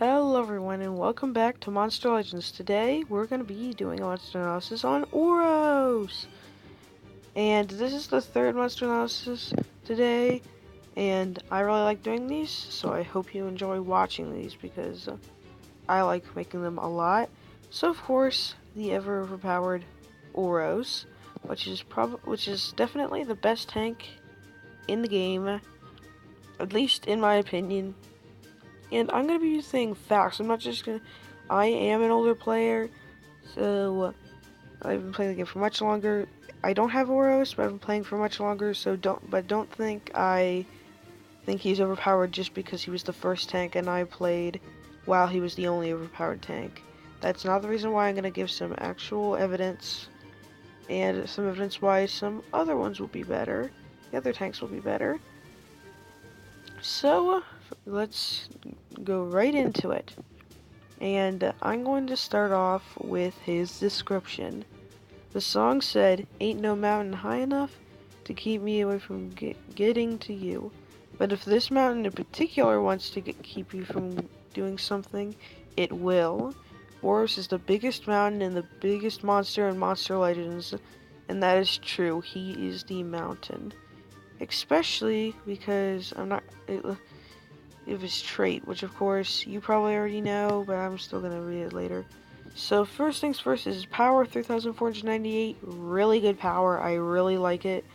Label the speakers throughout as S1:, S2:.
S1: Hello everyone and welcome back to Monster Legends. Today we're going to be doing a monster analysis on Ouros. And this is the third monster analysis today, and I really like doing these, so I hope you enjoy watching these because I like making them a lot. So of course, the ever overpowered Ouros, which is definitely the best tank in the game, at least in my opinion. And I'm going to be saying facts. I'm not just going to... I am an older player, so I've been playing the game for much longer. I don't have Ouros, but I've been playing for much longer, so don't think I think he's overpowered just because he was the first tank and I played while he was the only overpowered tank. That's not the reason why. I'm going to give some actual evidence, and some evidence why some other ones will be better. The other tanks will be better. So, let's go right into it. And I'm going to start off with his description. The song said, "Ain't no mountain high enough to keep me away from getting to you. But if this mountain in particular wants to keep you from doing something, it will." Ouros is the biggest mountain and the biggest monster in Monster Legends, and that is true. He is the mountain. Especially because of his trait, which of course you probably already know, but I'm still gonna read it later. So first things first is his power, 3,498, really good power, I really like it.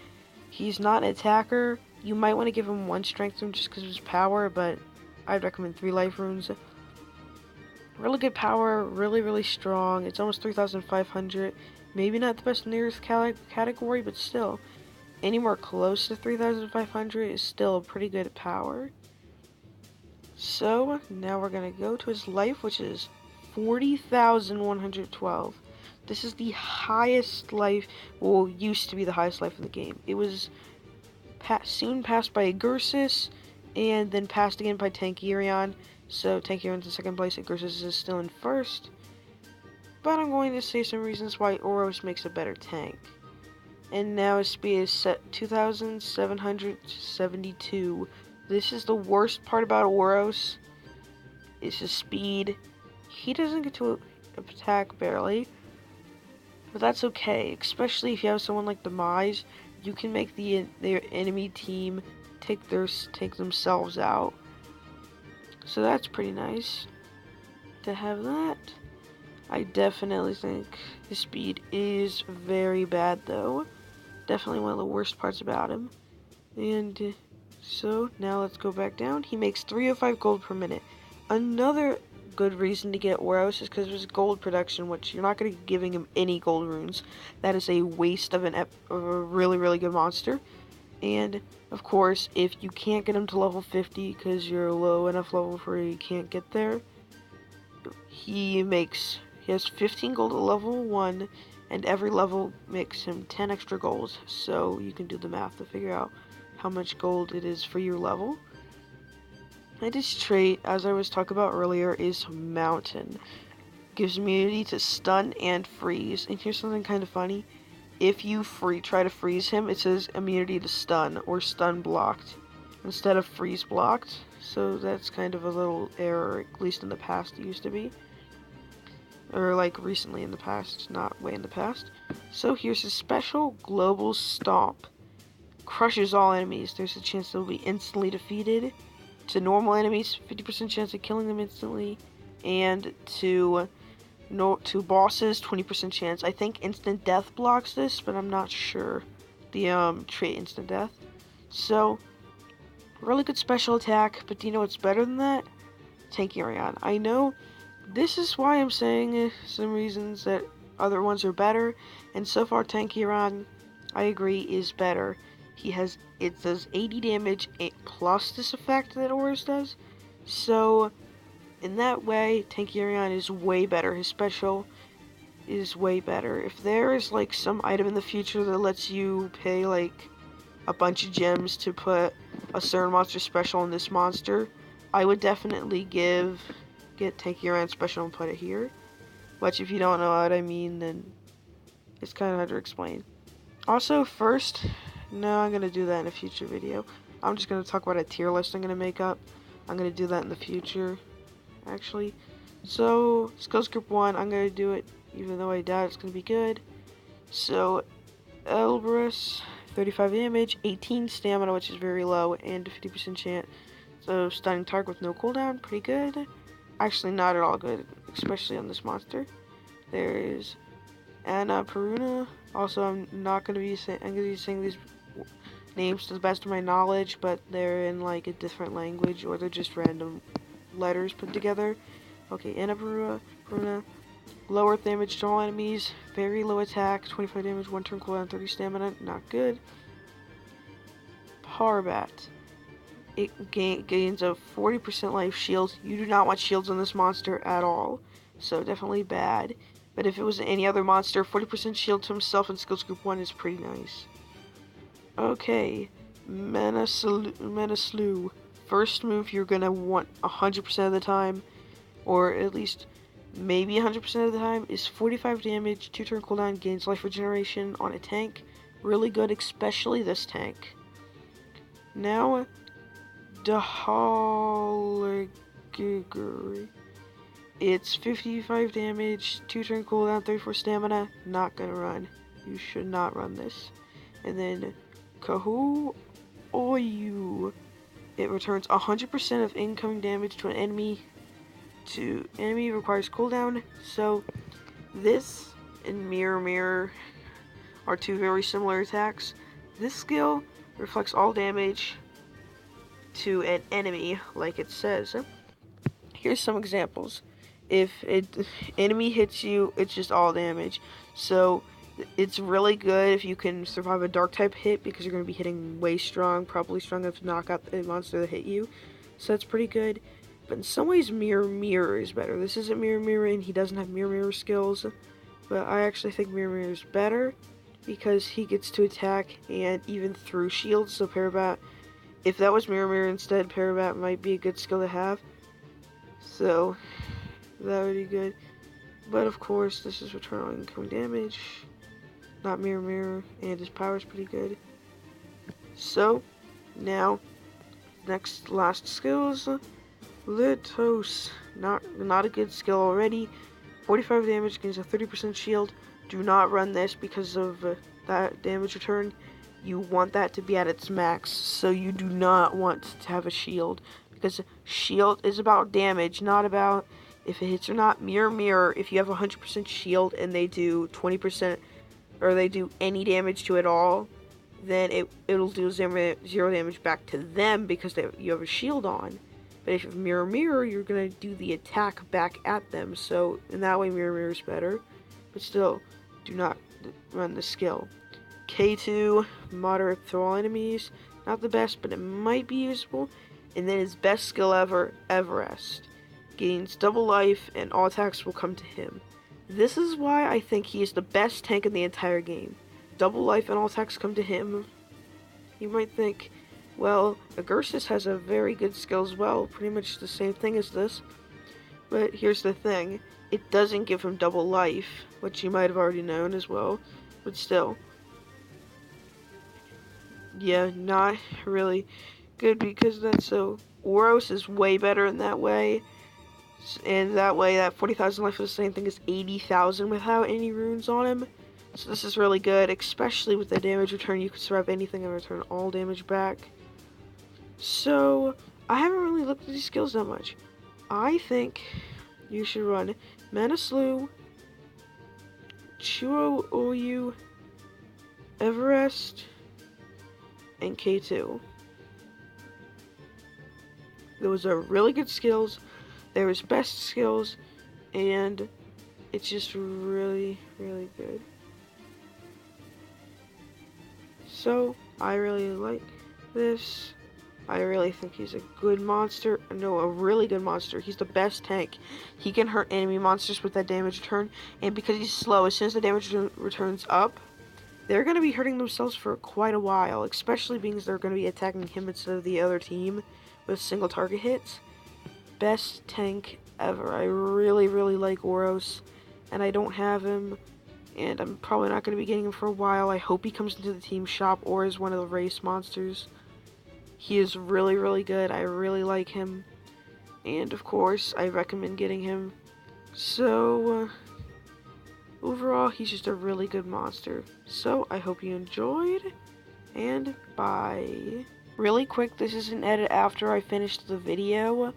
S1: He's not an attacker. You might want to give him 1 strength rune just because of his power, but I'd recommend 3 life runes. Really good power, really strong. It's almost 3,500. Maybe not the best nearest category, but still. Anywhere close to 3,500 is still a pretty good power. So, now we're going to go to his life, which is 40,112. This is the highest life, well, used to be the highest life in the game. It was soon passed by Agursis, and then passed again by Tankirion. So, Tankirion's in second place, Agursis is still in first. But I'm going to say some reasons why Ouros makes a better tank. And now his speed is set 2,772. This is the worst part about Ouros, is his speed. He doesn't get to attack barely, but that's okay, especially if you have someone like Demise. You can make their enemy team take themselves out. So that's pretty nice to have that. I definitely think his speed is very bad though. Definitely one of the worst parts about him. And so now let's go back down. He makes 305 gold per minute. Another good reason to get Ouros is because of his gold production, which you're not going to be giving him any gold runes. That is a waste of a really good monster. And of course, if you can't get him to level 50 because you're low enough level where you can't get there, he has 15 gold at level 1, and every level makes him 10 extra gold. So you can do the math to figure out how much gold it is for your level. And his trait, as I was talking about earlier, is Mountain. Gives immunity to stun and freeze. And here's something kind of funny. If you try to freeze him, it says immunity to stun or stun blocked instead of freeze blocked. So that's kind of a little error, at least in the past it used to be. Or like recently in the past, not way in the past. So here's his special Global Stomp. Crushes all enemies. There's a chance they'll be instantly defeated. To normal enemies, 50% chance of killing them instantly. And to bosses, 20% chance. I think instant death blocks this, but I'm not sure. The trait instant death. So, really good special attack, but do you know what's better than that? Tankirion. I know this is why I'm saying some reasons that other ones are better, and so far Tankirion, I agree, is better. It does 80 damage plus this effect that Ouros does. So, in that way, Tankirion is way better. His special is way better. If there is like some item in the future that lets you pay like a bunch of gems to put a certain monster special in this monster, I would definitely get Tankirion special and put it here. But if you don't know what I mean, then it's kind of hard to explain. Also, first, no, I'm going to do that in a future video. I'm just going to talk about a tier list I'm going to make up. I'm going to do that in the future. actually. So, skills group 1, I'm going to do it even though I doubt it's going to be good. So, Ouros, 35 damage, 18 stamina, which is very low, and 50% chance. So, stunning target with no cooldown, pretty good. Actually, not at all good, especially on this monster. There's Anna Peruna. Also, I'm not going to be saying, I'm going to be saying these names to the best of my knowledge, but they're in like a different language, or they're just random letters put together. Okay, Anna Peruna. Lower damage to all enemies, very low attack, 25 damage, 1 turn cooldown, 30 stamina, not good. Parbat. It gains a 40% life shield. You do not want shields on this monster at all, so definitely bad. But if it was any other monster, 40% shield to himself in skills group 1 is pretty nice. Okay, Menaslu. First move you're gonna want 100% of the time, or at least maybe 100% of the time, is 45 damage, 2 turn cooldown, gains life regeneration on a tank. Really good, especially this tank. Now, Dahaliguri. It's 55 damage, 2 turn cooldown, 34 stamina. Not gonna run. You should not run this. And then Kahu Oyu. It returns 100% of incoming damage to an enemy. Enemy requires cooldown. So this and Mirror are two very similar attacks. This skill reflects all damage to an enemy, like it says. Here's some examples. If an enemy hits you, it's just all damage. So it's really good if you can survive a dark type hit, because you're going to be hitting way strong, probably strong enough to knock out the monster that hit you. So that's pretty good. But in some ways, Mirror is better. This isn't Mirror, and he doesn't have Mirror skills. But I actually think Mirror is better, because he gets to attack, and even through shields. So Parabat, if that was Mirror instead, Parabat might be a good skill to have. So that would be good. But of course, this is return on incoming damage. Not Mirror, and his power is pretty good. So, now, last skills. Litos. Not a good skill already. 45 damage, gains a 30% shield. Do not run this because of that damage return. You want that to be at its max, so you do not want to have a shield, because shield is about damage, not about if it hits or not. Mirror, if you have 100% shield and they do 20%, or they do any damage to it all, then it'll do 0 damage back to them because you have a shield on. But if you have Mirror, you're going to do the attack back at them. So in that way, Mirror is better. But still, do not run the skill. K2, moderate to all enemies. Not the best, but it might be usable. And then his best skill ever, Everest. Gains double life, and all attacks will come to him. This is why I think he is the best tank in the entire game. Double life and all attacks come to him. You might think, well, Agursis has a very good skill as well, pretty much the same thing as this. But here's the thing, it doesn't give him double life, which you might have already known as well, but still. Yeah, not really good because that's so. Ouros is way better in that way. And that way, that 40,000 life is the same thing as 80,000 without any runes on him. So this is really good, especially with the damage return. You can survive anything and return all damage back. So, I haven't really looked at these skills that much. I think you should run Manaslu, Chuo Oyu, Everest, and K2. Those are really good skills. They're his best skills, and it's just really, really good. So, I really like this. I really think he's a good monster. No, a really good monster. He's the best tank. He can hurt enemy monsters with that damage return, and because he's slow, as soon as the damage returns up, they're going to be hurting themselves for quite a while, especially being they're going to be attacking him instead of the other team with single target hits. Best tank ever. I really, really like Ouros, and I don't have him, and I'm probably not going to be getting him for a while. I hope he comes into the team shop or is one of the race monsters. He is really, really good. I really like him, And of course, I recommend getting him. So, overall, he's just a really good monster. So, I hope you enjoyed, and bye. Really quick, this is an edit after I finished the video.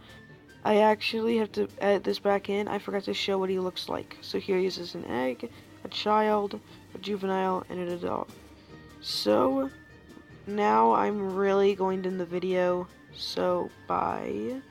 S1: I actually have to edit this back in. I forgot to show what he looks like. So here he is as an egg, a child, a juvenile, and an adult. So, now I'm really going to end the video. So, bye.